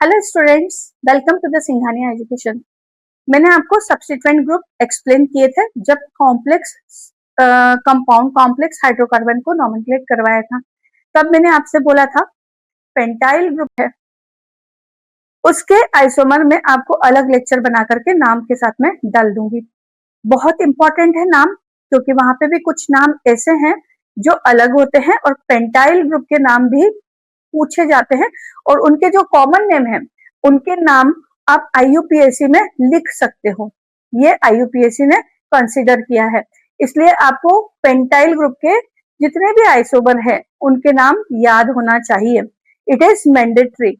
Hello students, welcome to the Singhania education. मैंने आपको substituent group explain किए थे जब कॉम्प्लेक्स कंपाउंड कॉम्प्लेक्स हाइड्रोकार्बन को नॉमेनक्लेट करवाया था। तब मैंने आपसे बोला था पेंटाइल ग्रुप है, उसके आइसोमर में आपको अलग लेक्चर बना करके नाम के साथ में डाल दूंगी। बहुत इंपॉर्टेंट है नाम, क्योंकि वहां पे भी कुछ नाम ऐसे हैं जो अलग होते हैं और पेंटाइल ग्रुप के नाम भी पूछे जाते हैं और उनके जो कॉमन नेम है उनके नाम आप IUPAC में लिख सकते हो। ये IUPAC ने कंसीडर किया है, इसलिए आपको पेंटाइल ग्रुप के जितने भी आइसोमर है उनके नाम याद होना चाहिए। It is mandatory.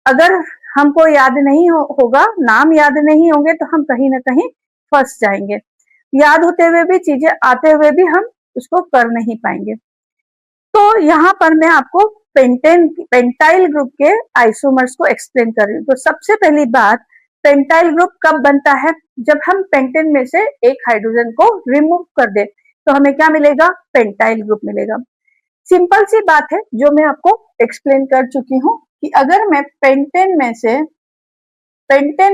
अगर हमको याद नहीं होगा, नाम याद नहीं होंगे तो हम कहीं ना कहीं फंस जाएंगे। याद होते हुए भी, चीजें आते हुए भी हम उसको कर नहीं पाएंगे। तो यहाँ पर मैं आपको पेंटाइल ग्रुप के आइसोमर्स को एक्सप्लेन कर रही हूँ। तो सबसे पहली बात, पेंटाइल ग्रुप कब बनता है? जब हम पेंटेन में से एक हाइड्रोजन को रिमूव कर दे तो हमें क्या मिलेगा? पेंटाइल ग्रुप मिलेगा। सिंपल सी बात है जो मैं आपको एक्सप्लेन कर चुकी हूँ कि अगर मैं पेंटेन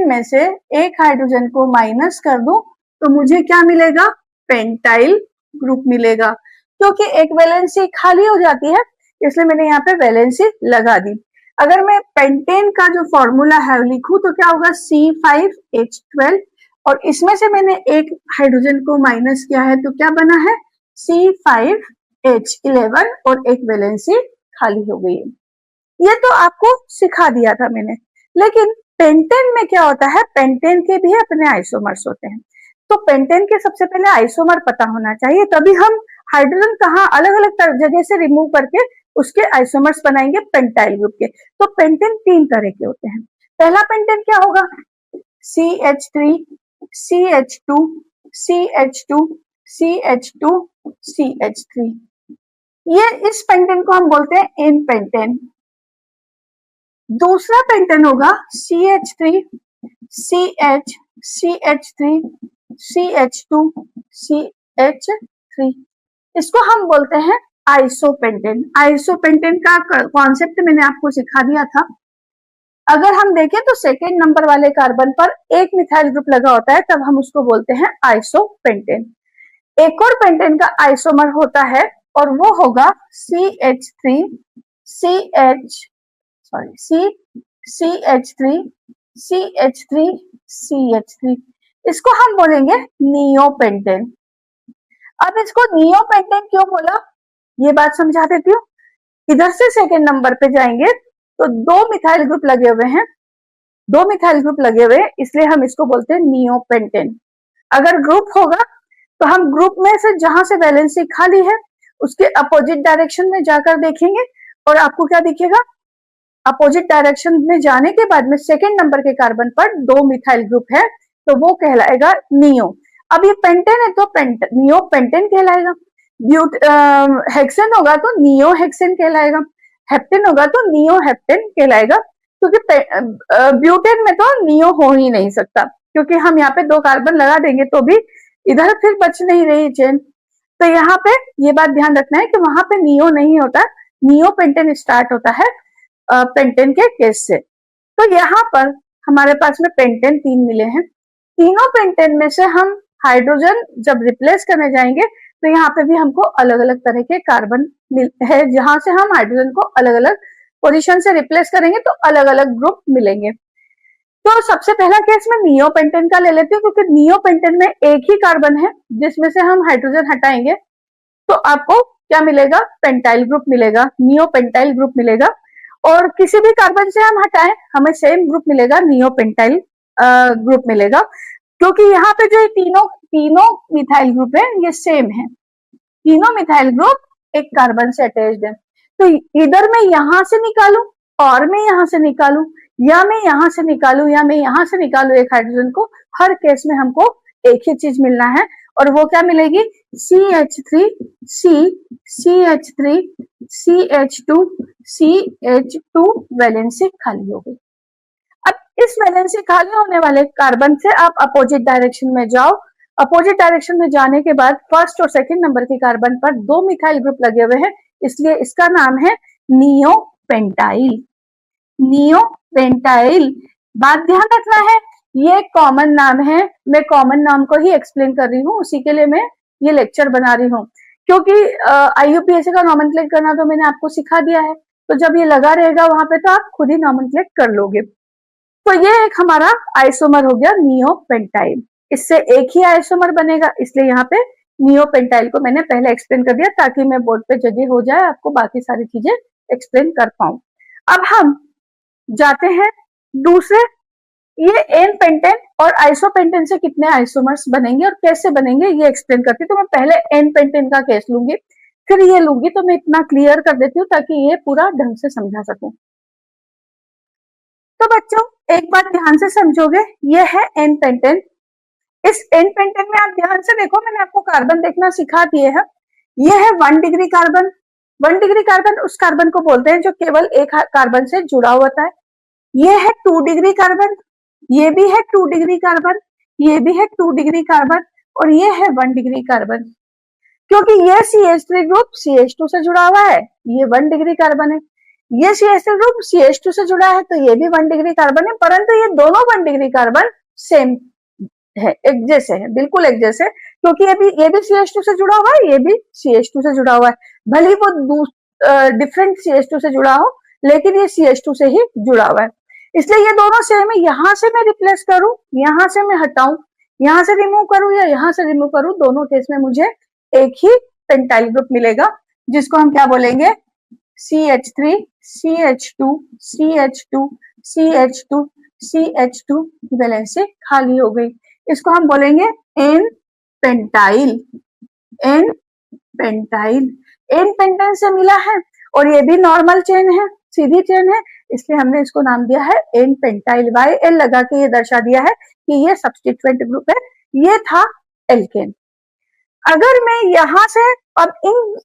में से एक हाइड्रोजन को माइनस कर दूं तो मुझे क्या मिलेगा? पेंटाइल ग्रुप मिलेगा। क्योंकि एक वैलेंसी खाली हो जाती है इसलिए मैंने यहाँ पे वैलेंसी लगा दी। अगर मैं पेंटेन का जो फॉर्मूला है लिखूं तो क्या होगा? C5H12 और इसमें से मैंने एक हाइड्रोजन को माइनस किया है तो क्या बना है? C5H11 और एक वैलेंसी खाली हो गई है। ये तो आपको सिखा दिया था मैंने, लेकिन पेंटेन में क्या होता है? पेंटेन के भी अपने आइसोमर्स होते हैं। तो पेंटेन के सबसे पहले आइसोमर पता होना चाहिए, तभी हम हाइड्रोजन कहाँ अलग अलग जगह से रिमूव करके उसके आइसोमर्स बनाएंगे पेंटाइल ग्रुप के। तो पेंटेन तीन तरह के होते हैं। पहला पेंटेन क्या होगा? CH3 CH2 CH2 CH2 CH3। ये इस पेंटेन को हम बोलते हैं इन पेंटेन। दूसरा पेंटेन होगा CH3 CH CH3 CH2 CH3। इसको हम बोलते हैं आइसोपेंटेन। आइसोपेंटेन का कॉन्सेप्ट मैंने आपको सिखा दिया था। अगर हम देखें तो सेकेंड नंबर वाले कार्बन पर एक मिथाइल ग्रुप लगा होता है तब हम उसको बोलते हैं आइसोपेंटेन। एक और पेंटेन का आइसोमर होता है और वो होगा CH3 CH3 इसको हम बोलेंगे नियोपेंटेन। अब इसको नियोपेंटेन क्यों बोला ये बात समझा देती हूँ। इधर से सेकेंड नंबर पे जाएंगे तो दो मिथाइल ग्रुप लगे हुए हैं इसलिए हम इसको बोलते हैं नियोपेंटेन। अगर ग्रुप होगा तो हम ग्रुप में से जहां से वैलेंसी खाली है उसके अपोजिट डायरेक्शन में जाकर देखेंगे और आपको क्या दिखेगा? अपोजिट डायरेक्शन में जाने के बाद में सेकेंड नंबर के कार्बन पर दो मिथाइल ग्रुप है तो वो कहलाएगा नियो। अब ये पेंटेन है तो नियो पेंटेन कहलाएगा। हेक्सेन होगा तो नियो हेक्सेन कहलाएगा। हेप्टेन होगा तो नियो हेप्टेन कहलाएगा। क्योंकि ब्यूटेन में तो नियो हो ही नहीं सकता, क्योंकि हम यहाँ पे दो कार्बन लगा देंगे तो भी इधर फिर बच नहीं रही चेन। तो यहाँ पे ये बात ध्यान रखना है कि वहां पे नियो नहीं होता, नियो पेंटेन स्टार्ट होता है पेंटेन के केस से। तो यहाँ पर हमारे पास में पेंटेन तीन मिले हैं। तीनों पेंटेन में से हम हाइड्रोजन जब रिप्लेस करने जाएंगे तो यहाँ पे भी हमको अलग अलग तरह के कार्बन है, जहां से हम हाइड्रोजन को अलग अलग पोजीशन से रिप्लेस करेंगे तो अलग अलग ग्रुप मिलेंगे। तो सबसे पहला केस में नियोपेंटेन का ले लेती हूँ, क्योंकि नियोपेंटेन में एक ही कार्बन है जिसमें से हम हाइड्रोजन हटाएंगे तो आपको क्या मिलेगा? पेंटाइल ग्रुप मिलेगा, नियोपेंटाइल ग्रुप मिलेगा। और किसी भी कार्बन से हम हटाएं हमें सेम ग्रुप मिलेगा, नियोपेंटाइल ग्रुप मिलेगा। क्योंकि यहाँ पे जो तीनों मिथाइल ग्रुप है ये सेम है, तीनों मिथाइल ग्रुप एक कार्बन से अटैच्ड है। तो इधर मैं यहां से निकालूं और मैं यहां से निकालूं या मैं यहां से निकालूं या मैं यहां से निकालूं एक हाइड्रोजन को, हर केस में हमको एक ही चीज मिलना है और वो क्या मिलेगी? CH3 CH3 CH2 CH2 valency खाली हो गई। अब इस वैलेंसी खाली होने वाले कार्बन से आप अपोजिट डायरेक्शन में जाओ। अपोजिट डायरेक्शन में जाने के बाद फर्स्ट और सेकंड नंबर के कार्बन पर दो मिथाइल ग्रुप लगे हुए हैं इसलिए इसका नाम है नियोपेंटाइल। पेंटाइल। बात ध्यान रखना है, ये कॉमन नाम है, मैं कॉमन नाम को ही एक्सप्लेन कर रही हूँ, उसी के लिए मैं ये लेक्चर बना रही हूँ, क्योंकि आईयूपीएससी का नॉमेनक्लेट करना तो मैंने आपको सिखा दिया है, तो जब ये लगा रहेगा वहां पे तो आप खुद ही नॉमेनक्लेट कर लोगे। तो ये एक हमारा आइसोमर हो गया नियोपेंटाइल, इससे एक ही आइसोमर बनेगा, इसलिए यहाँ पे नियोपेंटाइल को मैंने पहले एक्सप्लेन कर दिया ताकि मैं बोर्ड पे जगह हो जाए आपको बाकी सारी चीजें एक्सप्लेन कर पाऊं। अब हम जाते हैं दूसरे, ये एन पेंटेन और आइसोपेंटेन से कितने आइसोमर्स बनेंगे और कैसे बनेंगे ये एक्सप्लेन करती हूँ। तो मैं पहले एन पेंटेन का केस लूंगी, फिर ये लूंगी, तो मैं इतना क्लियर कर देती हूँ ताकि ये पूरा ढंग से समझा सकूं। तो बच्चों एक बात ध्यान से समझोगे, ये है एन पेंटेन। इस एन पेंटेन में आप ध्यान से देखो, मैंने आपको कार्बन देखना सिखा दिए हैं। ये है 1 डिग्री कार्बन। 1 डिग्री कार्बन उस कार्बन को बोलते हैं जो केवल एक कार्बन से जुड़ा होता है। ये है 2 डिग्री कार्बन, ये भी है 2 डिग्री कार्बन, ये भी है 2 डिग्री कार्बन, और ये है 1 डिग्री कार्बन। क्योंकि ये CH3 ग्रुप CH2 से जुड़ा हुआ है, ये 1 डिग्री कार्बन है। ये CH3 ग्रुप CH2 से जुड़ा है, तो ये भी 1 डिग्री कार्बन है, परंतु ये दोनों 1 डिग्री कार्बन सेम है, एक जैसे है, बिल्कुल एक जैसे, क्योंकि ये भी CH2 से जुड़ा हुआ है, ये भी CH2 से जुड़ा हुआ है। भले ही वो डिफरेंट CH2 से जुड़ा हो, लेकिन ये CH2 से ही जुड़ा हुआ है, इसलिए ये दोनों सेम है। यहां से मैं रिप्लेस करूं, यहां से मैं हटाऊं, यहां से रिमूव करूं या यहां से रिमूव करूं, दोनों केस में मुझे एक ही पेंटाइल ग्रुप मिलेगा, जिसको हम क्या बोलेंगे, CH3 CH2 CH2 CH2 CH2 valency खाली हो गई, इसको हम बोलेंगे N pentyl. N pentyl, N pentyl से मिला है, और ये भी नॉर्मल चेन है, सीधी चेन है, इसलिए हमने इसको नाम दिया है एन पेंटाइल। वाई एल लगा के ये दर्शा दिया है कि ये सब्स्टिट्यूएंट ग्रुप है, ये था एल्केन। अगर मैं यहां से अब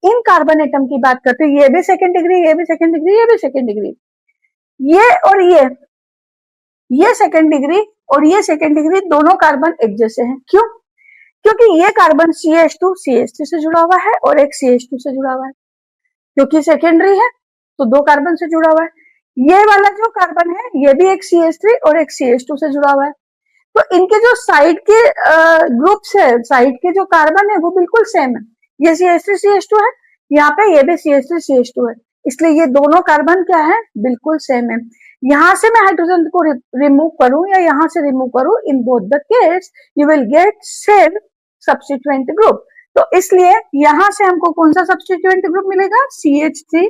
इन कार्बन एटम की बात करते हैं, ये भी सेकेंड डिग्री, ये भी सेकेंड डिग्री, ये भी सेकेंड डिग्री, ये और ये सेकेंड डिग्री और ये सेकेंड डिग्री, दोनों कार्बन एक जैसे हैं। क्यों? क्योंकि ये कार्बन CH2 CH3 से जुड़ा हुआ है और एक CH2 से जुड़ा हुआ है, क्योंकि सेकेंडरी है तो दो कार्बन से जुड़ा हुआ है। ये वाला जो कार्बन है ये भी एक CH3 और एक CH2 से जुड़ा हुआ है, तो इनके जो साइड के ग्रुप्स है, साइड के जो कार्बन है वो बिल्कुल सेम है। ये CH3 CH2 है, यहाँ पे ये भी CH3 CH2 है, इसलिए ये दोनों कार्बन क्या है, बिल्कुल सेम है। यहां से मैं हाइड्रोजन को रिमूव करूं या यहां से रिमूव करूं, in both the case you will get same substituent group. तो इसलिए यहां से हमको कौन सा सब्स्टिट्यूएंट ग्रुप मिलेगा, CH3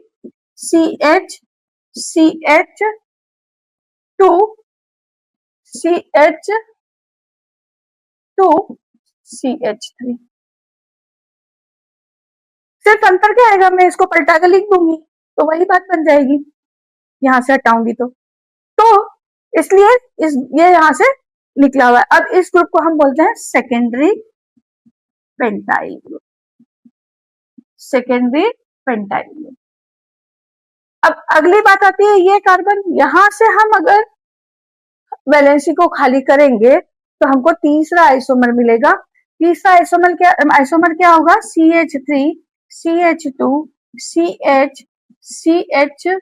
CH CH2 CH2 CH3। सिर्फ अंतर क्या आएगा, मैं इसको पलटा के लिख दूंगी तो वही बात बन जाएगी, यहां से हटाऊंगी तो इसलिए ये यहां से निकला हुआ है। अब इस ग्रुप को हम बोलते हैं secondary pentyl group, secondary pentyl group. अब अगली बात आती है, ये कार्बन यहां से हम अगर वैलेंसी को खाली करेंगे तो हमको तीसरा आइसोमर मिलेगा। तीसरा आइसोमर क्या होगा, CH3 CH2 CH CH2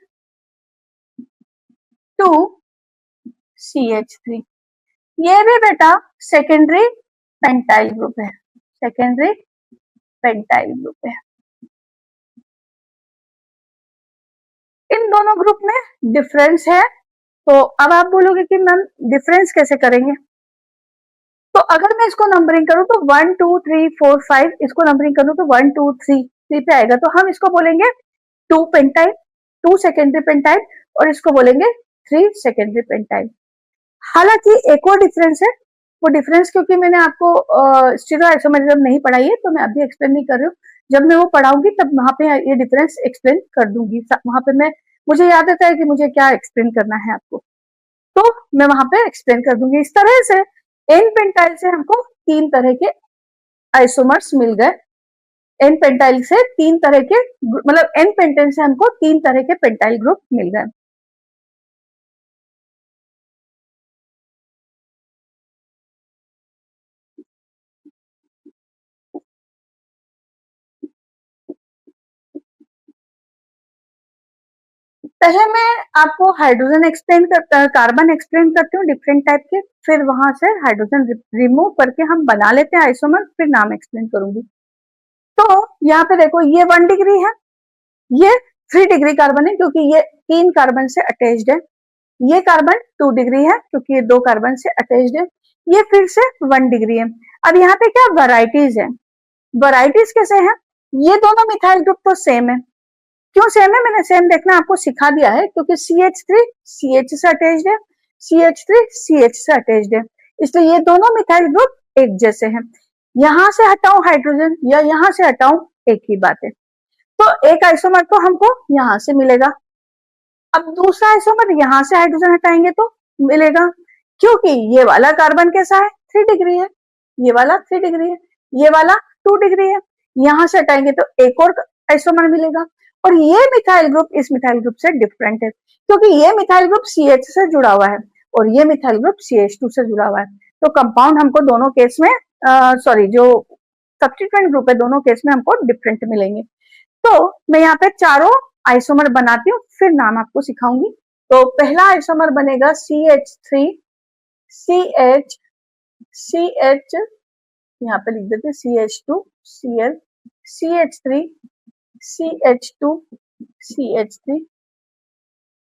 CH3। ये भी बेटा सेकेंडरी पेंटाइल ग्रुप है, सेकेंडरी पेंटाइल ग्रुप है। इन दोनों ग्रुप में डिफरेंस है, तो अब आप बोलोगे कि मैम डिफरेंस कैसे करेंगे, तो अगर मैं इसको नंबरिंग करूं तो 1 2 3 4 5, इसको नंबरिंग करूं तो 1 2 3 3 पे आएगा, तो हम इसको बोलेंगे 2 पेंटाइल, 2 सेकेंडरी पेंटाइल, और इसको बोलेंगे 3 सेकेंडरी पेंटाइल। हालांकि एक और डिफरेंस है, वो डिफरेंस क्योंकि मैंने आपको स्टीरियोआइसोमेरिज्म नहीं पढ़ाई है तो मैं अभी एक्सप्लेन नहीं कर रही हूँ, जब मैं वो पढ़ाऊंगी तब वहां पे ये डिफरेंस एक्सप्लेन कर दूंगी, वहां पे मैं मुझे याद आता है कि मुझे क्या एक्सप्लेन करना है आपको, तो मैं वहां पे एक्सप्लेन कर दूंगी। इस तरह से एन पेंटाइल से हमको 3 तरह के आइसोमर्स मिल गए, एन पेंटाइल से 3 तरह के, मतलब एन पेंटेन से हमको 3 तरह के पेंटाइल ग्रुप मिल गए। पहले मैं आपको हाइड्रोजन एक्सप्लेन कर कार्बन एक्सप्लेन करती हूँ डिफरेंट टाइप के, फिर वहां से हाइड्रोजन रिमूव करके हम बना लेते हैं आइसोमर, फिर नाम एक्सप्लेन करूंगी। तो यहाँ पे देखो ये 1 डिग्री है, ये 3 डिग्री कार्बन है क्योंकि ये 3 कार्बन से अटैच्ड है, ये कार्बन 2 डिग्री है क्योंकि ये 2 कार्बन से अटैच्ड है, ये फिर से 1 डिग्री है। अब यहाँ पे क्या वैरायटीज है, वैरायटीज कैसे है, ये दोनों मिथाइल ग्रुप तो सेम है। क्यों सेम है, मैंने सेम देखना आपको सिखा दिया है क्योंकि CH3 CH से अटैच्ड है, CH3 CH से अटैच्ड है, इसलिए ये दोनों मिथाइल ग्रुप एक जैसे हैं। यहां से हटाऊं हाइड्रोजन या यहां से हटाऊं एक ही बात है। तो एक आइसोमर तो हमको यहां से मिलेगा, अब दूसरा आइसोमर यहां से हाइड्रोजन हटाएंगे तो मिलेगा, क्योंकि ये वाला कार्बन कैसा है 3 डिग्री है, ये वाला 3 डिग्री है, ये वाला 2 डिग्री है, यहां से हटाएंगे तो एक और आइसोमर मिलेगा। और ये मिथाइल ग्रुप इस मिथाइल ग्रुप से डिफरेंट है क्योंकि ये मिथाइल ग्रुप CH से जुड़ा हुआ है और ये मिथाइल ग्रुप CH2 से जुड़ा हुआ है। तो कंपाउंड हमको दोनों केस में सॉरी जो सब्स्टिट्यूएंट ग्रुप है दोनों केस में हमको डिफरेंट मिलेंगे। तो मैं यहाँ पे चारों आइसोमर बनाती हूँ, फिर नाम आपको सिखाऊंगी। तो पहला आइसोमर बनेगा CH3 CH CH, यहाँ पे लिख देते CH2 Cl CH3 CH2 CH3,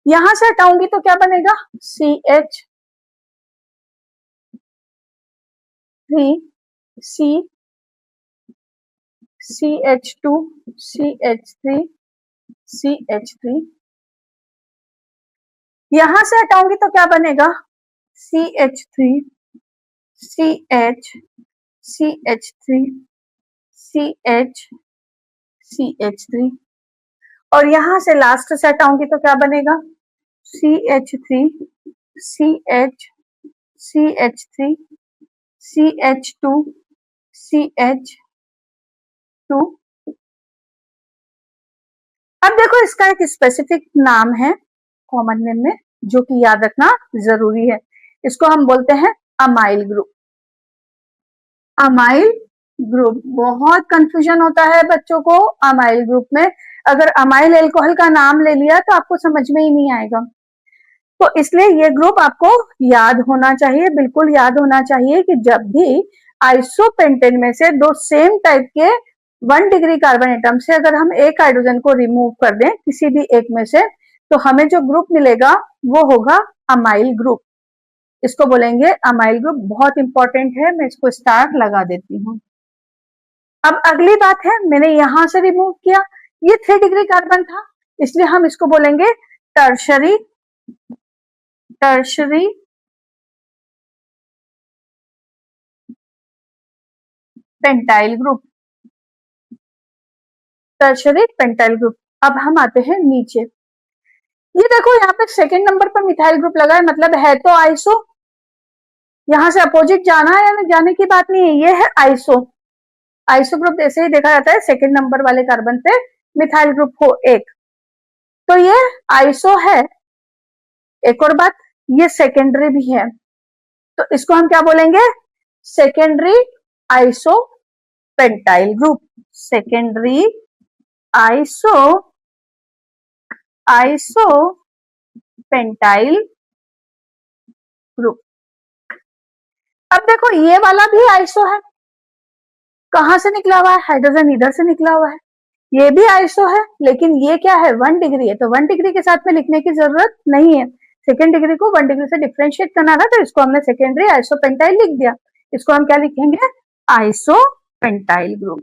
यहां से हटाऊंगी तो क्या बनेगा CH3 C CH2 CH3 CH3, यहां से हटाऊंगी तो क्या बनेगा CH3 CH CH3 CH CH3, और यहां से लास्ट से हटाऊंगी तो क्या बनेगा CH3 CH CH3 CH2 CH2। अब देखो इसका एक स्पेसिफिक नाम है कॉमन नेम में जो कि याद रखना जरूरी है, इसको हम बोलते हैं अमाइल ग्रुप। अमाइल ग्रुप बहुत कंफ्यूजन होता है बच्चों को अमाइल ग्रुप में, अगर अमाइल अल्कोहल का नाम ले लिया तो आपको समझ में ही नहीं आएगा। तो इसलिए ये ग्रुप आपको याद होना चाहिए, बिल्कुल याद होना चाहिए कि जब भी आइसोपेंटेन में से दो सेम टाइप के 1 डिग्री कार्बन एटम से अगर हम एक हाइड्रोजन को रिमूव कर दें किसी भी एक में से, तो हमें जो ग्रुप मिलेगा वो होगा अमाइल ग्रुप, इसको बोलेंगे अमाइल ग्रुप। बहुत इंपॉर्टेंट है, मैं इसको स्टार लगा देती हूँ। अब अगली बात है, मैंने यहां से रिमूव किया, ये 3 डिग्री कार्बन था इसलिए हम इसको बोलेंगे tertiary tertiary pentyl group, tertiary pentyl group. अब हम आते हैं नीचे, ये देखो यहाँ पे सेकंड नंबर पर मिथाइल ग्रुप लगा है, मतलब है तो आइसो, यहां से अपोजिट जाना है या जाने की बात नहीं है, ये है आइसो। आइसो ग्रुप ऐसे ही देखा जाता है सेकंड नंबर वाले कार्बन पे मिथाइल ग्रुप हो एक, तो ये आइसो है। एक और बात, ये सेकेंडरी भी है, तो इसको हम क्या बोलेंगे secondary iso pentyl group, secondary iso iso pentyl group. अब देखो ये वाला भी आइसो है, कहां से निकला हुआ है हाइड्रोजन इधर से निकला हुआ है, ये भी आइसो है लेकिन ये क्या है 1 डिग्री है, तो 1 डिग्री के साथ में लिखने की जरूरत नहीं है, सेकेंड डिग्री को 1 डिग्री से डिफरेंशिएट करना था तो इसको हमने सेकेंडरी आइसोपेंटाइल लिख दिया, इसको हम क्या लिखेंगे आइसोपेंटाइल ग्रुप,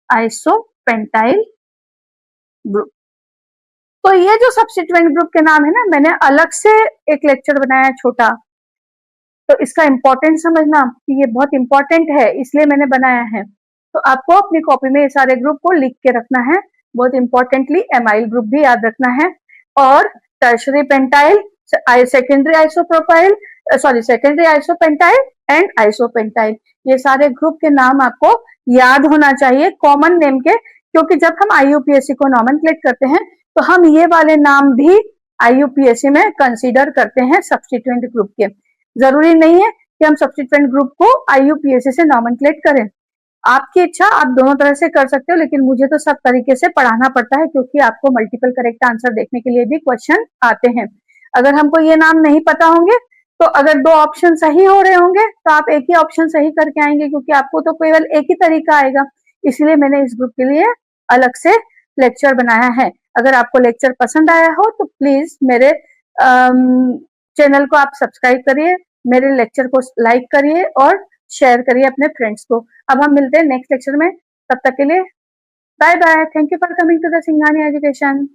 आइसोपेंटाइल ग्रुप। तो ये जो सब्स्टिट्यूएंट ग्रुप के नाम है ना, मैंने अलग से एक लेक्चर बनाया छोटा, तो इसका इंपॉर्टेंट समझना कि ये बहुत इंपॉर्टेंट है इसलिए मैंने बनाया है। तो आपको अपनी कॉपी में ये सारे ग्रुप को लिख के रखना है, बहुत इंपॉर्टेंटली एमाइल ग्रुप भी याद रखना है, और tertiary pentyl, secondary isopropyl, sorry secondary isopentyl and isopentyl, ये सारे ग्रुप के नाम आपको याद होना चाहिए कॉमन नेम के, क्योंकि जब हम IUPAC को नॉमेनक्लेट करते हैं तो हम ये वाले नाम भी IUPAC में कंसीडर करते हैं सब्स्टिट्यूएंट ग्रुप के। जरूरी नहीं है कि हम सब्स्टिट्यूएंट ग्रुप को IUPAC से नॉमेनक्लेट करें, आपकी इच्छा, आप दोनों तरह से कर सकते हो, लेकिन मुझे तो सब तरीके से पढ़ाना पड़ता है क्योंकि आपको मल्टीपल करेक्ट आंसर देखने के लिए भी क्वेश्चन आते हैं। अगर हमको ये नाम नहीं पता होंगे तो अगर 2 ऑप्शन सही हो रहे होंगे तो आप एक ही ऑप्शन सही करके आएंगे क्योंकि आपको तो केवल एक ही तरीका आएगा। इसलिए मैंने इस ग्रुप के लिए अलग से लेक्चर बनाया है। अगर आपको लेक्चर पसंद आया हो तो प्लीज मेरे चैनल को आप सब्सक्राइब करिए, मेरे लेक्चर को लाइक करिए और शेयर करिए अपने फ्रेंड्स को। अब हम मिलते हैं नेक्स्ट लेक्चर में, तब तक के लिए bye bye. Thank you for coming to the Singhania education.